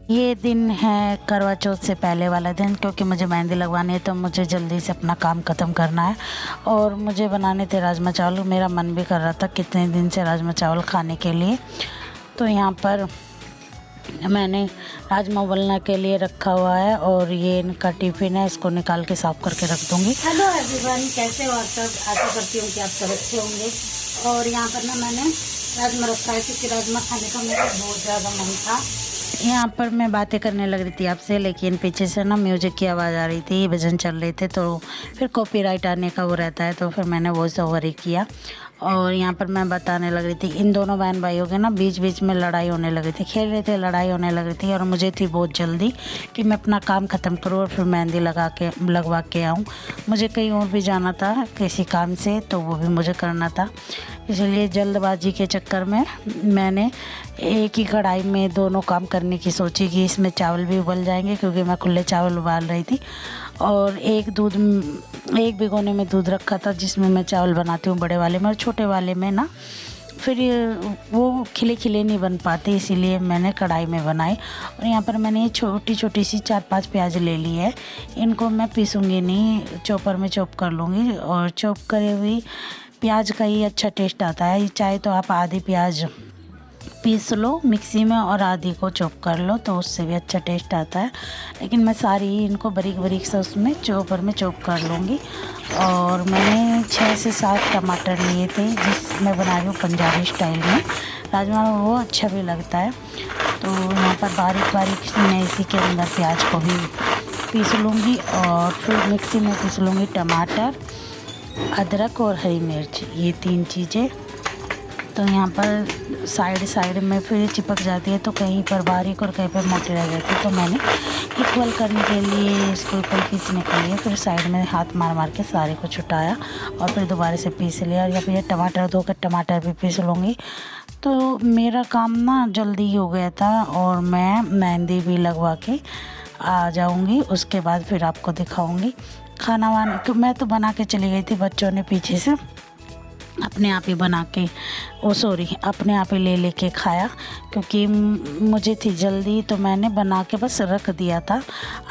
ये दिन है करवा चौथ से पहले वाला दिन, क्योंकि मुझे मेहंदी लगवानी है तो मुझे जल्दी से अपना काम ख़त्म करना है। और मुझे बनाने थे राजमा चावल। मेरा मन भी कर रहा था कितने दिन से राजमा चावल खाने के लिए। तो यहाँ पर मैंने राजमा उबलने के लिए रखा हुआ है और ये इनका टिफ़िन है, इसको निकाल के साफ़ करके रख दूँगी। हेलो एवरीवन, कैसे हो आप सब? आशा करती हूँ कि आप सब अच्छे होंगे। और यहाँ पर ना मैंने राजमा रखा है क्योंकि राजमा खाने का मेरा बहुत ज़्यादा मन था। यहाँ पर मैं बातें करने लग रही थी आपसे, लेकिन पीछे से ना म्यूजिक की आवाज़ आ रही थी, भजन चल रहे थे, तो फिर कॉपीराइट आने का वो रहता है, तो फिर मैंने वॉइस ओवर ही किया। और यहाँ पर मैं बताने लग रही थी इन दोनों बहन भाइयों के ना बीच बीच में लड़ाई होने लगी थी, खेल रहे थे, लड़ाई होने लगी थी। और मुझे थी बहुत जल्दी कि मैं अपना काम ख़त्म करूँ और फिर मेहंदी लगवा के आऊँ। मुझे कहीं और भी जाना था किसी काम से, तो वो भी मुझे करना था। इसलिए जल्दबाजी के चक्कर में मैंने एक ही कढ़ाई में दोनों काम करने की सोची कि इसमें चावल भी उबल जाएंगे, क्योंकि मैं खुले चावल उबाल रही थी। और एक भिगोने में दूध रखा था जिसमें मैं चावल बनाती हूँ बड़े वाले में, और छोटे वाले में ना फिर वो खिले खिले नहीं बन पाते, इसीलिए मैंने कढ़ाई में बनाए। और यहाँ पर मैंने छोटी छोटी सी 4-5 प्याज ले ली है। इनको मैं पीसूँगी नहीं, चॉपर में चॉप कर लूँगी। और चॉप करे हुई प्याज का ही अच्छा टेस्ट आता है। चाहे तो आप आधी प्याज पीस लो मिक्सी में और आधी को चॉप कर लो, तो उससे भी अच्छा टेस्ट आता है। लेकिन मैं सारी इनको बारीक बारीक से उसमें चॉपर में चॉप कर लूँगी। और मैंने 6 से 7 टमाटर लिए थे, जिसमें बना रही हूँ पंजाबी स्टाइल में राजमा, वो अच्छा भी लगता है। तो यहाँ पर बारीक बारीक मैं इसी के अंदर प्याज को भी पीस लूँगी और फिर मिक्सी में पीस लूँगी टमाटर, अदरक और हरी मिर्च, ये 3 चीज़ें। तो यहाँ पर साइड में फिर चिपक जाती है, तो कहीं पर बारीक और कहीं पर मोटी रह जाती है। तो मैंने इक्वल करने के लिए, इसको इक्वल पीसने के लिए फिर साइड में हाथ मार मार के सारे को छुटाया और फिर दोबारा से पीस लिया। और या फिर टमाटर धोकर टमाटर भी पीस लूँगी। तो मेरा काम ना जल्दी हो गया था और मैं मेहंदी भी लगवा के आ जाऊँगी। उसके बाद फिर आपको दिखाऊँगी खाना वाना, क्योंकि मैं तो बना के चली गई थी, बच्चों ने पीछे से अपने आप ही बना के अपने आप ही ले के खाया, क्योंकि मुझे थी जल्दी, तो मैंने बना के बस रख दिया था,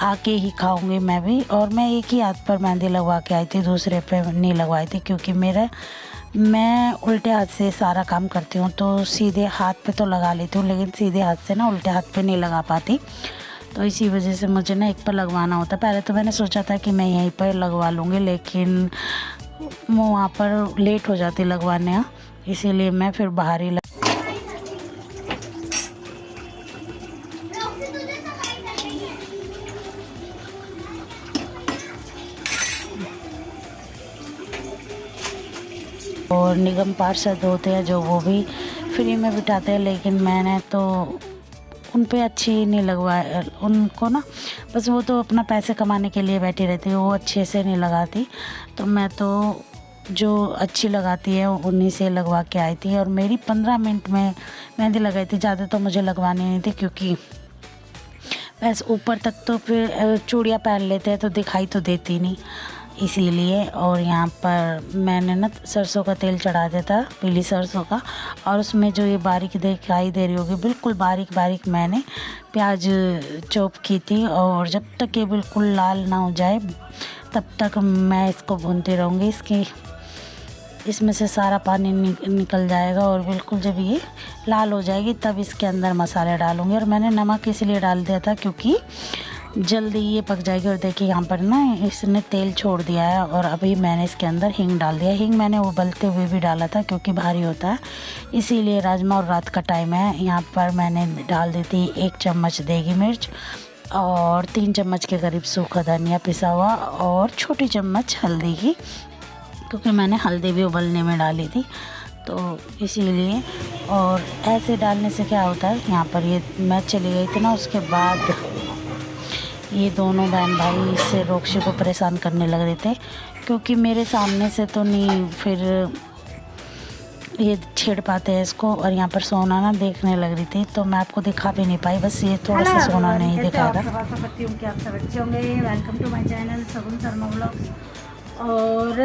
आके ही खाऊंगी मैं भी। और मैं एक ही हाथ पर मेहंदी लगवा के आई थी, दूसरे पे नहीं लगवाई थी, क्योंकि मैं उल्टे हाथ से सारा काम करती हूँ, तो सीधे हाथ पे तो लगा लेती हूँ, लेकिन सीधे हाथ से ना उल्टे हाथ पे नहीं लगा पाती। तो इसी वजह से मुझे ना एक पर लगवाना होता। पहले तो मैंने सोचा था कि मैं यहीं पर लगवा लूँगी, लेकिन वहाँ पर लेट हो जाती लगवाने, इसीलिए मैं फिर बाहर ही और निगम पार्षद होते हैं जो, वो भी फ्री में बिठाते हैं, लेकिन मैंने तो उन पे अच्छी नहीं लगवाया उनको ना, बस वो तो अपना पैसे कमाने के लिए बैठी रहती है, वो अच्छे से नहीं लगाती। तो मैं तो जो अच्छी लगाती है उन्हीं से लगवा के आई थी। और मेरी 15 मिनट में मेहंदी लगाई थी, ज़्यादा तो मुझे लगवानी नहीं थी, क्योंकि बस ऊपर तक तो फिर चूड़ियाँ पहन लेते हैं तो दिखाई तो देती नहीं, इसीलिए। और यहाँ पर मैंने ना सरसों का तेल चढ़ा दिया था, पीली सरसों का, और उसमें जो ये बारीक दिखाई दे रही होगी, बिल्कुल बारीक बारीक मैंने प्याज चॉप की थी। और जब तक ये बिल्कुल लाल ना हो जाए तब तक मैं इसको भूनती रहूँगी। इसमें से सारा पानी निकल जाएगा, और बिल्कुल जब ये लाल हो जाएगी तब इसके अंदर मसाले डालूँगी। और मैंने नमक इसलिए डाल दिया था क्योंकि जल्दी ये पक जाएगी। और देखिए यहाँ पर ना इसने तेल छोड़ दिया है, और अभी मैंने इसके अंदर हींग डाल दिया। हींग मैंने उबलते हुए भी डाला था क्योंकि भारी होता है, इसीलिए राजमा और रात का टाइम है। यहाँ पर मैंने डाल दी थी 1 चम्मच देगी मिर्च और 3 चम्मच के करीब सूखा धनिया पिसा हुआ, और छोटी चम्मच हल्दी की, क्योंकि मैंने हल्दी भी उबलने में डाली थी, तो इसीलिए। और ऐसे डालने से क्या होता है, यहाँ पर ये मैं चली गई थी ना, उसके बाद ये दोनों बहन भाई इससे रोक्षी को परेशान करने लग रहे थे, क्योंकि मेरे सामने से तो नहीं फिर ये छेड़ पाते हैं इसको। और यहाँ पर सोना ना देखने लग रही थी, तो मैं आपको दिखा भी नहीं पाई, बस ये थोड़ा सा सोना नहीं दिखा था। आशा करती हूँ कि आप सब अच्छे होंगे। Welcome to my channel Shagun Sharma vlogs. और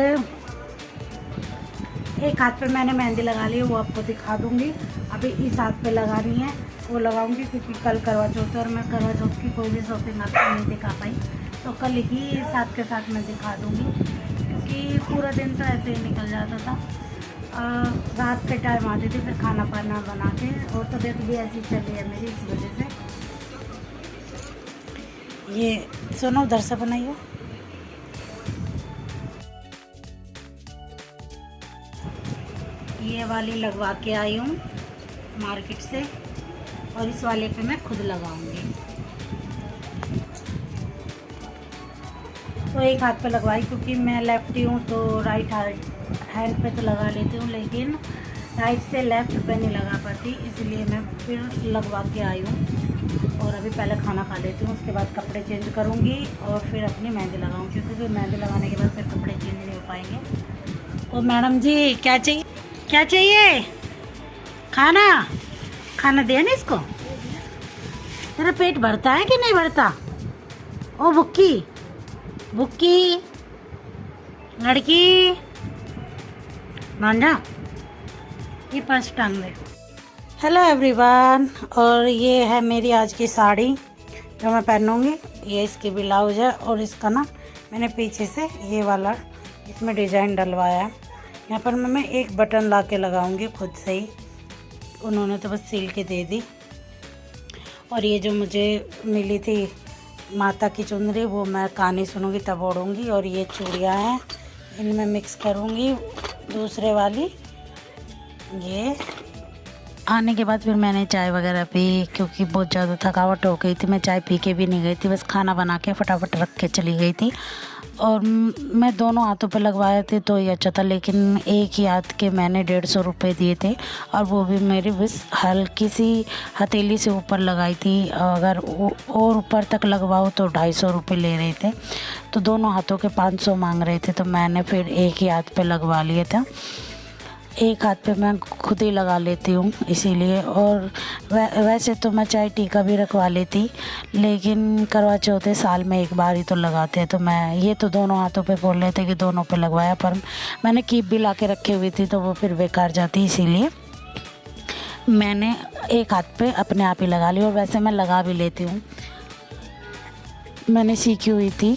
एक हाथ पे मैंने मेहंदी लगा ली है, वो आपको दिखा दूँगी। अभी इस हाथ पे लगा रही है, वो लगाऊंगी, क्योंकि कल करवा चौथ है और मैं करवा चौथ की कोई भी शॉपिंग आपको नहीं दिखा पाई, तो कल ही साथ के साथ मैं दिखा दूँगी, क्योंकि पूरा दिन तो ऐसे ही निकल जाता था। रात के टाइम आती थी, फिर खाना पाना बना के, और तबीयत भी ऐसी चली है मेरी इस वजह से। ये सुनो, उधर से बनाइए। ये वाली लगवा के आई हूँ मार्केट से, और इस वाले पे मैं खुद लगाऊंगी। तो एक हाथ पे लगवाई, क्योंकि मैं लेफ्टी हूँ तो राइट हैंड पे तो लगा लेती हूँ, लेकिन राइट से लेफ्ट पे नहीं लगा पाती, इसलिए मैं फिर लगवा के आई हूँ। और अभी पहले खाना खा लेती हूँ, उसके बाद कपड़े चेंज करूँगी और फिर अपनी मेहंदी लगाऊँगी, क्योंकि मेहंदी लगाने के बाद फिर कपड़े चेंज नहीं हो पाएंगे। तो मैडम जी क्या चाहिए, क्या चाहिए? खाना, खाना दिया ना इसको? तेरा पेट भरता है कि नहीं भरता? ओ बुक्की, बुक्की लड़की, मान जा, ये पर्स टांग दे। हेलो एवरीवन, और ये है मेरी आज की साड़ी जो मैं पहनूंगी। ये इसकी ब्लाउज है, और इसका ना मैंने पीछे से ये वाला इसमें डिज़ाइन डलवाया है। यहाँ पर मैं एक बटन ला के लगाऊंगी खुद से ही, उन्होंने तो बस सिल के दे दी। और ये जो मुझे मिली थी माता की चुनरी, वो मैं कहानी सुनूंगी तब ओढ़ूंगी। और ये चूड़ियाँ हैं, इनमें मिक्स करूंगी दूसरे वाली। ये आने के बाद फिर मैंने चाय वगैरह पी, क्योंकि बहुत ज़्यादा थकावट हो गई थी। मैं चाय पी के भी नहीं गई थी, बस खाना बना के फटाफट रख के चली गई थी। और मैं दोनों हाथों पे लगवाए थे तो ये अच्छा था, लेकिन एक ही हाथ के मैंने 150 रुपये दिए थे, और वो भी मेरी बस हल्की सी हथेली से ऊपर लगाई थी। अगर और ऊपर तक लगवाओ तो 250 रुपये ले रहे थे, तो दोनों हाथों के 500 मांग रहे थे। तो मैंने फिर एक ही हाथ पे लगवा लिए था, एक हाथ पे मैं खुद ही लगा लेती हूँ इसीलिए। और वैसे तो मैं चाय टीका भी रखवा लेती, लेकिन करवा चौथ साल में एक बार ही तो लगाते हैं, तो मैं ये तो दोनों हाथों पे बोल रहे थे कि दोनों पे लगवाया, पर मैंने कीप भी ला के रखी हुई थी तो वो फिर बेकार जाती, इसीलिए मैंने एक हाथ पे अपने आप ही लगा ली। और वैसे मैं लगा भी लेती हूँ, मैंने सीखी हुई थी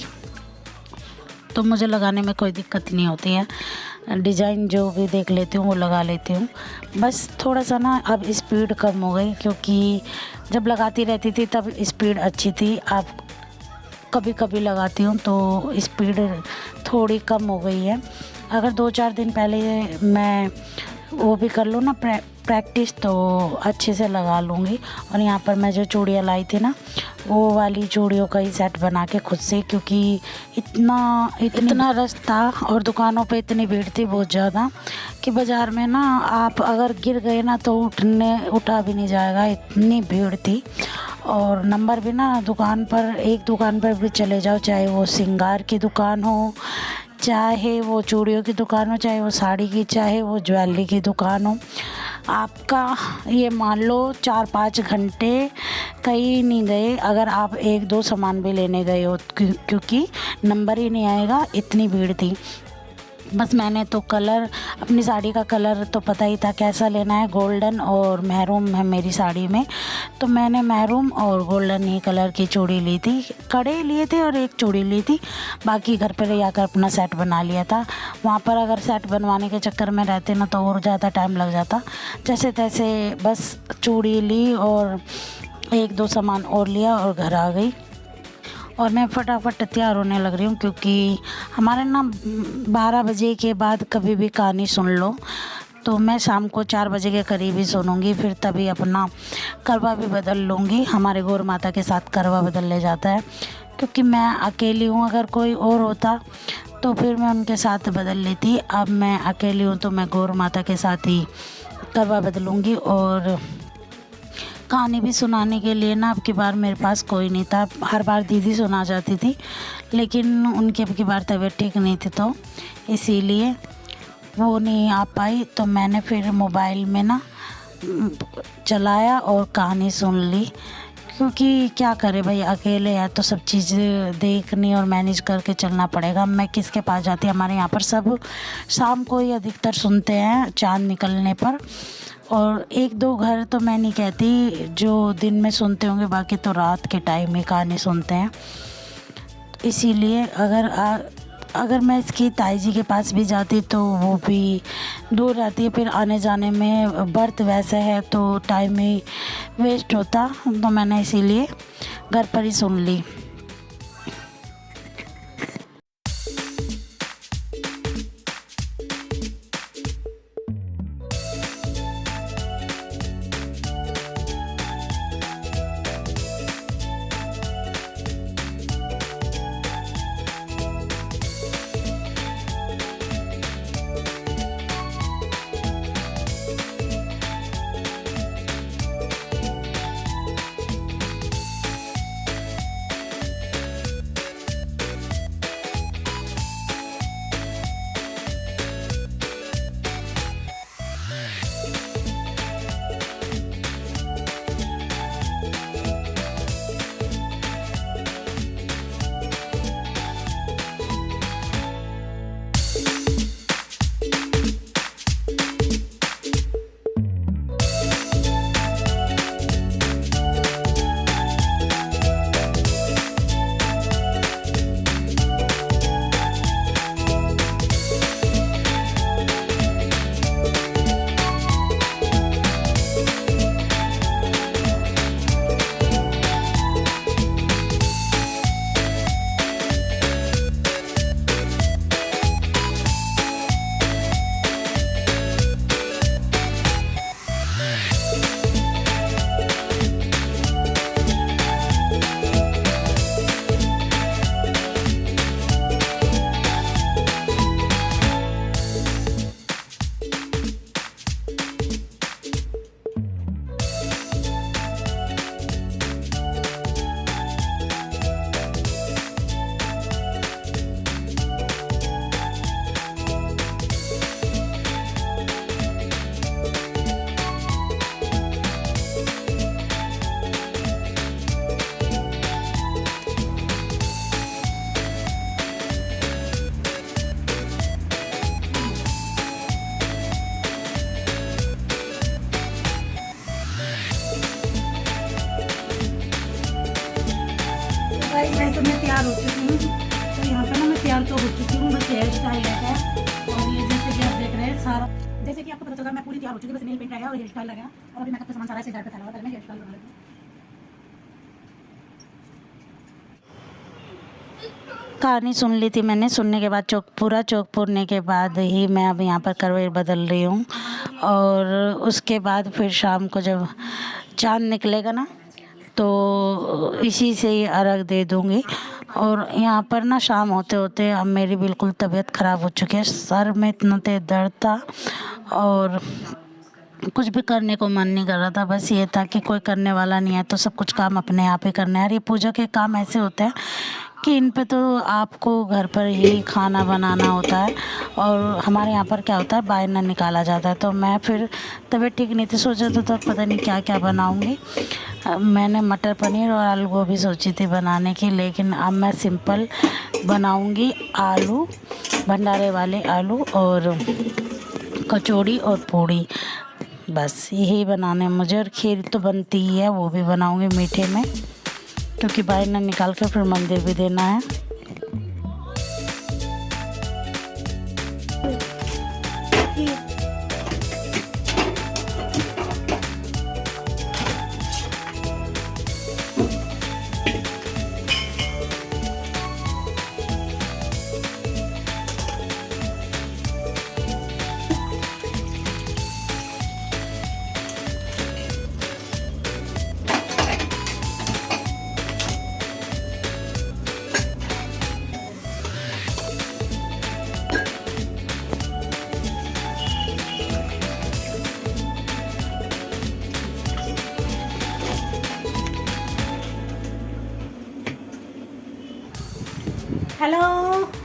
तो मुझे लगाने में कोई दिक्कत नहीं होती है। डिज़ाइन जो भी देख लेती हूँ वो लगा लेती हूँ। बस थोड़ा सा ना अब स्पीड कम हो गई, क्योंकि जब लगाती रहती थी तब स्पीड अच्छी थी। अब कभी कभी लगाती हूँ तो स्पीड थोड़ी कम हो गई है। अगर 2-4 दिन पहले मैं वो भी कर लूँ ना प्रैक्टिस, तो अच्छे से लगा लूँगी। और यहाँ पर मैं जो चूड़ियाँ लाई थी ना, वो वाली चूड़ियों का ही सेट बना के खुद से, क्योंकि इतना रश था और दुकानों पे इतनी भीड़ थी बहुत ज़्यादा, कि बाज़ार में ना आप अगर गिर गए ना तो उठा भी नहीं जाएगा, इतनी भीड़ थी। और नंबर भी ना दुकान पर, एक दुकान पर भी चले जाओ, चाहे वो श्रृंगार की दुकान हो, चाहे वो चूड़ियों की दुकान हो, चाहे वो साड़ी की, चाहे वो ज्वेलरी की दुकान हो, आपका ये मान लो 4-5 घंटे कहीं नहीं गए अगर आप 1-2 सामान भी लेने गए हो, क्योंकि नंबर ही नहीं आएगा, इतनी भीड़ थी। बस मैंने तो कलर, अपनी साड़ी का कलर तो पता ही था कैसा लेना है, गोल्डन और मैरून है मेरी साड़ी में, तो मैंने मैरून और गोल्डन ही कलर की चूड़ी ली थी, कड़े लिए थे और एक चूड़ी ली थी। बाकी घर पर आकर अपना सेट बना लिया था। वहाँ पर अगर सेट बनवाने के चक्कर में रहते ना तो और ज़्यादा टाइम लग जाता। जैसे तैसे बस चूड़ी ली और 1-2 सामान और लिया और घर आ गई। और मैं फटाफट तैयार होने लग रही हूँ, क्योंकि हमारे ना 12 बजे के बाद कभी भी कहानी सुन लो तो मैं शाम को 4 बजे के करीब ही सुनूंगी, फिर तभी अपना करवा भी बदल लूँगी। हमारे गौर माता के साथ करवा बदल ले जाता है, क्योंकि मैं अकेली हूँ, अगर कोई और होता तो फिर मैं उनके साथ बदल लेती। अब मैं अकेली हूँ तो मैं गौर माता के साथ ही करवा बदलूँगी। और कहानी भी सुनाने के लिए ना अब की बार मेरे पास कोई नहीं था। हर बार दीदी सुना जाती थी, लेकिन उनकी अब की बार तबीयत ठीक नहीं थी, तो इसीलिए वो नहीं आ पाई। तो मैंने फिर मोबाइल में ना चलाया और कहानी सुन ली, क्योंकि क्या करे भाई, अकेले हैं तो सब चीज़ देखनी और मैनेज करके चलना पड़ेगा। मैं किसके पास जाती, हमारे यहाँ पर सब शाम को ही अधिकतर सुनते हैं चाँद निकलने पर। और एक दो घर तो मैं नहीं कहती जो दिन में सुनते होंगे, बाकी तो रात के टाइम ही कहानी सुनते हैं। इसीलिए अगर मैं इसकी ताई जी के पास भी जाती तो वो भी दूर रहती है, फिर आने जाने में बर्थ वैसा है तो टाइम ही वेस्ट होता, तो मैंने इसीलिए घर पर ही सुन ली। वैसे मैं तैयार हो चुकी हूँ। तो यहाँ पे ना मैं तैयार तो हो चुकी हूँ, बस हेयर स्टाइल है। और ये जैसे कि आप देख रहे हैं सारा, जैसे कि आपको पता चला मैं पूरी तैयार हो चुकी हूँ, बस नेल पेंट रह गया और हेयर स्टाइल लगा और अभी मेकअप का सामान सारा से घर पे फैला हुआ है। मैं हेयर स्टाइल बना लेती हूँ। कहानी सुन ली थी मैंने। सुनने के बाद पूरा चौक पूरने के बाद ही मैं अब यहाँ पर करवट बदल रही हूँ। और उसके बाद फिर शाम को जब चाँद निकलेगा ना तो इसी से ही अर्घ दे दूँगी। और यहाँ पर ना शाम होते होते अब मेरी बिल्कुल तबीयत ख़राब हो चुकी है, सर में इतना तेज दर्द था और कुछ भी करने को मन नहीं कर रहा था। बस ये था कि कोई करने वाला नहीं है तो सब कुछ काम अपने आप ही करना है। और ये पूजा के काम ऐसे होते हैं कि इन पे तो आपको घर पर ही खाना बनाना होता है। और हमारे यहाँ पर क्या होता है, बायना निकाला जाता है। तो मैं फिर तबीयत ठीक नहीं थी, सोचा तो पता नहीं क्या क्या बनाऊँगी। मैंने मटर पनीर और आलू गोभी सोची थी बनाने की, लेकिन अब मैं सिंपल बनाऊँगी। आलू, भंडारे वाले आलू और कचौड़ी और पूड़ी, बस यही बनाने मुझे। और खीर तो बनती ही है, वो भी बनाऊँगी मीठे में, क्योंकि बायना निकाल कर फिर मंदिर भी देना है।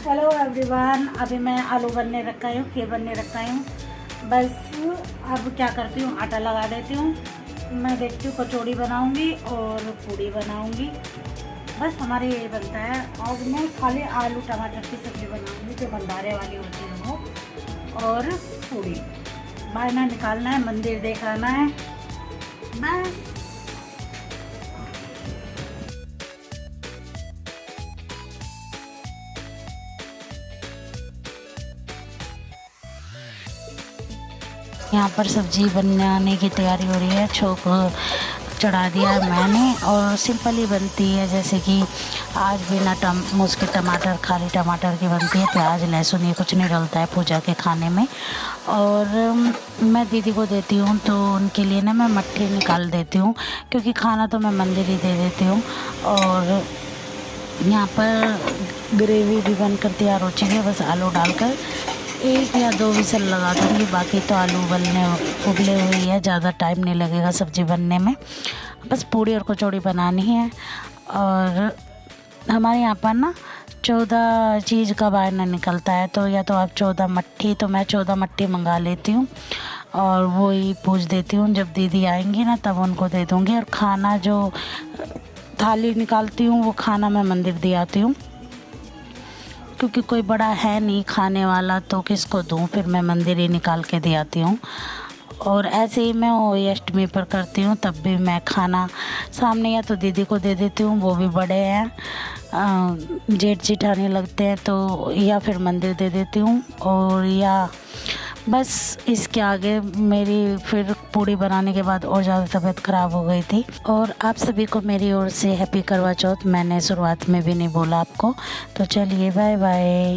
Hello everyone. अभी मैं आलू बनने रखा हूँ, खीर बनने रखा हूँ। बस अब क्या करती हूँ, आटा लगा देती हूँ। मैं देखती हूँ कचौड़ी बनाऊँगी और पूड़ी बनाऊँगी। बस हमारे ये बनता है। और मैं खाली आलू टमाटर की सब्ज़ी बनाऊँगी जो भंडारे वाली होती है वो, और पूड़ी। बायना निकालना है, मंदिर दिखाना है, बस। यहाँ पर सब्जी बनाने की तैयारी हो रही है। छोंक चढ़ा दिया है मैंने और सिंपल ही बनती है, जैसे कि आज बिना उसके टमाटर, खाली टमाटर की बनती है। प्याज लहसुन ये कुछ नहीं डलता है पूजा के खाने में। और मैं दीदी को देती हूँ तो उनके लिए ना मैं मट्ठी निकाल देती हूँ, क्योंकि खाना तो मैं मंदिर ही दे देती हूँ। और यहाँ पर ग्रेवी भी बनकर तैयार हो चुकी है, बस आलू डालकर 1 या 2 विसल लगा दूँगी। बाकी तो आलू उबले हुई है, ज़्यादा टाइम नहीं लगेगा सब्ज़ी बनने में। बस पूड़ी और कचौड़ी बनानी है। और हमारे यहाँ पर ना 14 चीज़ का बायना निकलता है, तो या तो आप 14 मट्ठी, तो मैं 14 मट्ठी मंगा लेती हूँ और वो ही पूज देती हूँ। जब दीदी आएंगी ना तब उनको दे दूँगी। और खाना जो थाली निकालती हूँ वो खाना मैं मंदिर दे आती हूँ, क्योंकि कोई बड़ा है नहीं खाने वाला, तो किसको दूँ, फिर मैं मंदिर ही निकाल के दे आती हूँ। और ऐसे ही मैं होली अष्टमी पर करती हूँ, तब भी मैं खाना सामने या तो दीदी को दे देती हूँ, वो भी बड़े हैं, जेठ जेठानी लगते हैं, तो या फिर मंदिर दे देती हूँ। और या बस इसके आगे मेरी फिर पूड़ी बनाने के बाद और ज़्यादा तबीयत ख़राब हो गई थी। और आप सभी को मेरी ओर से हैप्पी करवा चौथ। मैंने शुरुआत में भी नहीं बोला आपको, तो चलिए बाय बाय।